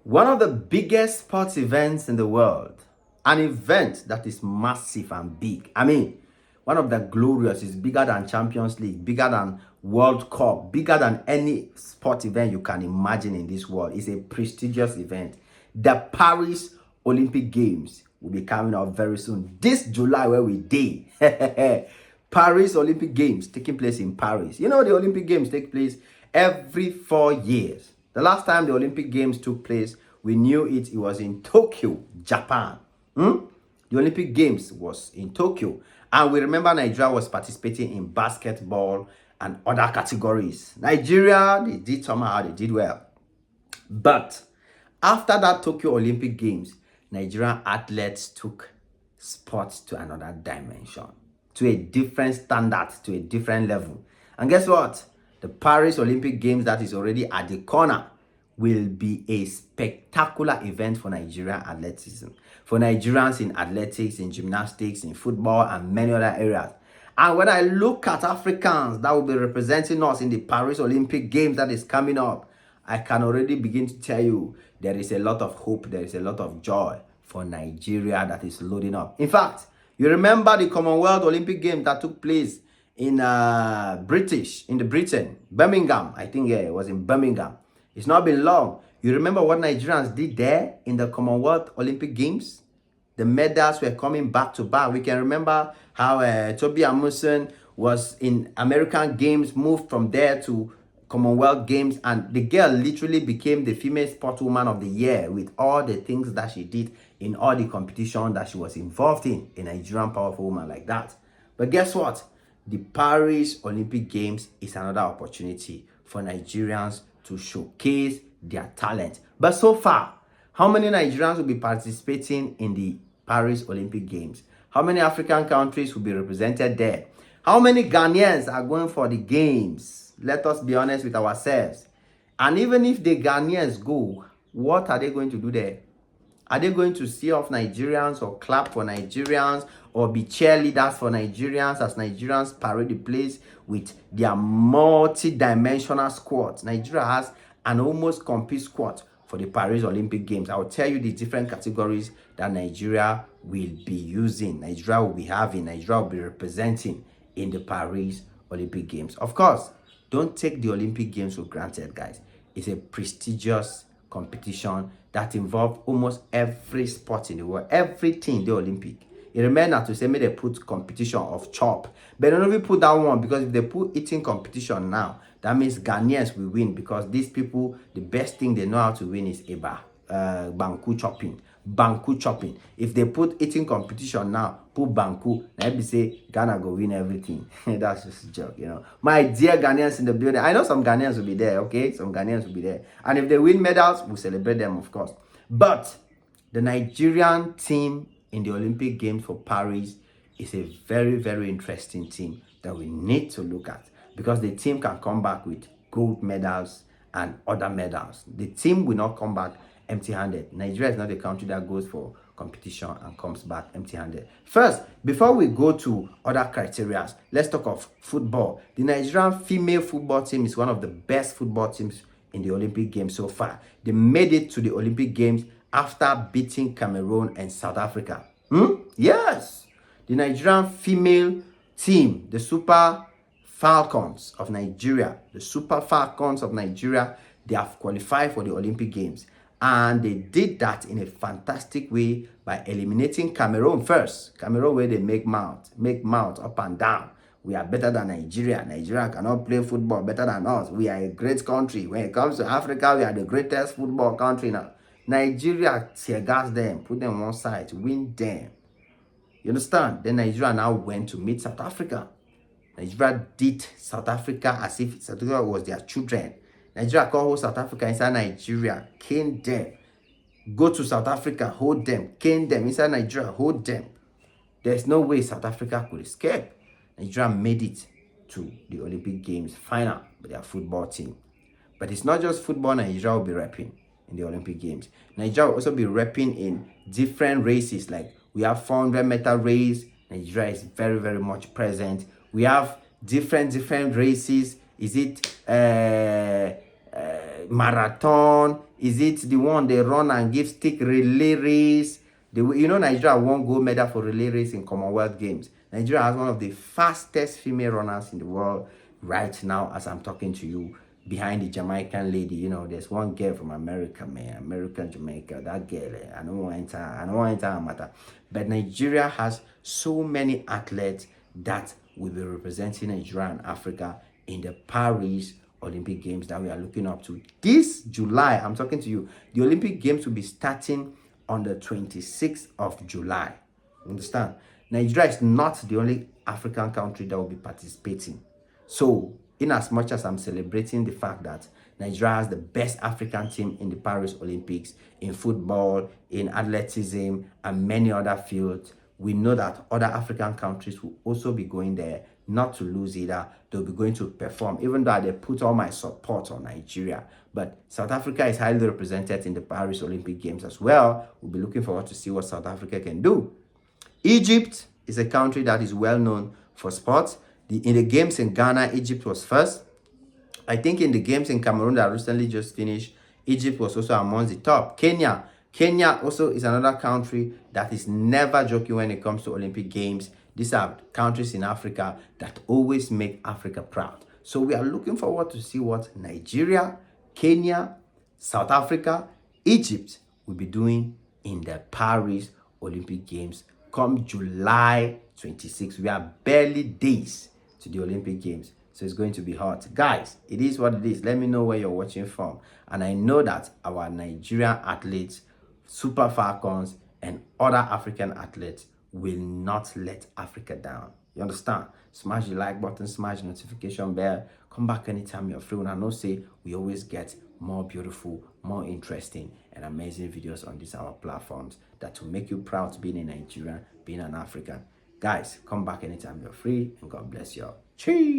One of the biggest sports events in the world, an event that is massive and big. I mean, one of the glorious is bigger than Champions League, bigger than World Cup, bigger than any sport event you can imagine in this world. It's a prestigious event. The Paris Olympic Games will be coming up very soon. This July where we did. Paris Olympic Games taking place in Paris. You know, the Olympic Games take place every 4 years. The last time the Olympic Games took place, we knew it was in Tokyo, Japan. The Olympic Games was in Tokyo. And we remember Nigeria was participating in basketball and other categories. Nigeria, they did somehow, they did well. But after that Tokyo Olympic Games, Nigerian athletes took sports to another dimension, to a different standard, to a different level. And guess what? The Paris Olympic Games that is already at the corner will be a spectacular event for Nigerian athleticism, for Nigerians in athletics, in gymnastics, in football, and many other areas. And when I look at Africans that will be representing us in the Paris Olympic Games that is coming up, I can already begin to tell you there is a lot of hope, there is a lot of joy for Nigeria that is loading up. In fact, you remember the Commonwealth Olympic Games that took place in Britain, Birmingham. I think it was in Birmingham. It's not been long. You remember what Nigerians did there in the Commonwealth Olympic Games? The medals were coming back to back. We can remember how Toby Amuson was in American Games, moved from there to Commonwealth Games, and the girl literally became the female sportswoman of the year with all the things that she did in all the competition that she was involved in. A Nigerian powerful woman like that. But guess what? The Paris Olympic Games is another opportunity for Nigerians to showcase their talent. But so far, how many Nigerians will be participating in the Paris Olympic Games? How many African countries will be represented there? How many Ghanaians are going for the games? Let us be honest with ourselves. And even if the Ghanaians go, what are they going to do there? Are they going to see off Nigerians or clap for Nigerians or be cheerleaders for Nigerians as Nigerians parade the place with their multi-dimensional squad? Nigeria has an almost complete squad for the Paris Olympic Games. I will tell you the different categories that Nigeria will be using, Nigeria will be having, Nigeria will be representing in the Paris Olympic Games. Of course, don't take the Olympic Games for granted, guys. It's a prestigious competition that involves almost every sport in the world, everything in the Olympic. It remains not to say maybe they put competition of chop, but they don't even put that one, because if they put eating competition now, that means Ghanaians will win, because these people, the best thing they know how to win is banku chopping. Banku chopping. If they put eating competition now, put banku, now they say Ghana go win everything. That's just a joke, you know. My dear Ghanaians in the building, I know some Ghanaians will be there, okay? Some Ghanaians will be there. And if they win medals, we'll celebrate them, of course. But the Nigerian team in the Olympic Games for Paris is a very, very interesting team that we need to look at, because the team can come back with gold medals and other medals. The team will not come back empty-handed. Nigeria is not a country that goes for competition and comes back empty-handed. First, before we go to other criteria, let's talk of football. The Nigerian female football team is one of the best football teams in the Olympic Games so far. They made it to the Olympic Games after beating Cameroon and South Africa. Yes, the Nigerian female team, the Super Falcons of Nigeria, they have qualified for the Olympic Games. And they did that in a fantastic way by eliminating Cameroon first. Cameroon, where they make mouth up and down. We are better than Nigeria. Nigeria cannot play football better than us. We are a great country. When it comes to Africa, we are the greatest football country now. Nigeria tear gas them, put them on one side, win them. You understand? Then Nigeria now went to meet South Africa. Nigeria did South Africa as if South Africa was their children. Nigeria called South Africa inside Nigeria, cane them. Go to South Africa, hold them, cane them. Inside Nigeria, hold them. There's no way South Africa could escape. Nigeria made it to the Olympic Games final with their football team. But it's not just football Nigeria will be repping in the Olympic Games. Nigeria will also be repping in different races. Like we have 400-meter race. Nigeria is very, very much present. We have different races. Is it marathon? Is it the one they run and give stick relay race? Nigeria won gold medal for relay race in Commonwealth Games. Nigeria has one of the fastest female runners in the world right now as I'm talking to you, behind the Jamaican lady. There's one girl from America, man, American Jamaica. That girl, I don't want to enter her matter. But Nigeria has so many athletes that will be representing Nigeria and Africa in the Paris Olympic Games that we are looking up to. This July, I'm talking to you, the Olympic Games will be starting on the 26th of July. Understand? Nigeria is not the only African country that will be participating. So, in as much as I'm celebrating the fact that Nigeria has the best African team in the Paris Olympics, in football, in athleticism, and many other fields, we know that other African countries will also be going there, not to lose either. They'll be going to perform, even though they put all my support on Nigeria. But South Africa is highly represented in the Paris Olympic Games as well. We'll be looking forward to see what South Africa can do. Egypt is a country that is well known for sports. In the games in Ghana, Egypt was first. I think in the games in Cameroon that recently just finished, Egypt was also amongst the top. Kenya also is another country that is never joking when it comes to Olympic Games. These are countries in Africa that always make Africa proud. So we are looking forward to see what Nigeria, Kenya, South Africa, Egypt will be doing in the Paris Olympic Games come July 26. We are barely days to the Olympic Games. So it's going to be hot. Guys, it is what it is. Let me know where you're watching from. And I know that our Nigerian athletes, Super Falcons, and other African athletes will not let Africa down. You understand? Smash the like button, smash the notification bell. Come back anytime you're free. And I know say we always get more beautiful, more interesting, and amazing videos on these our platforms that will make you proud to be a Nigerian, being an African. Guys, come back anytime you're free, and God bless you all. Cheers.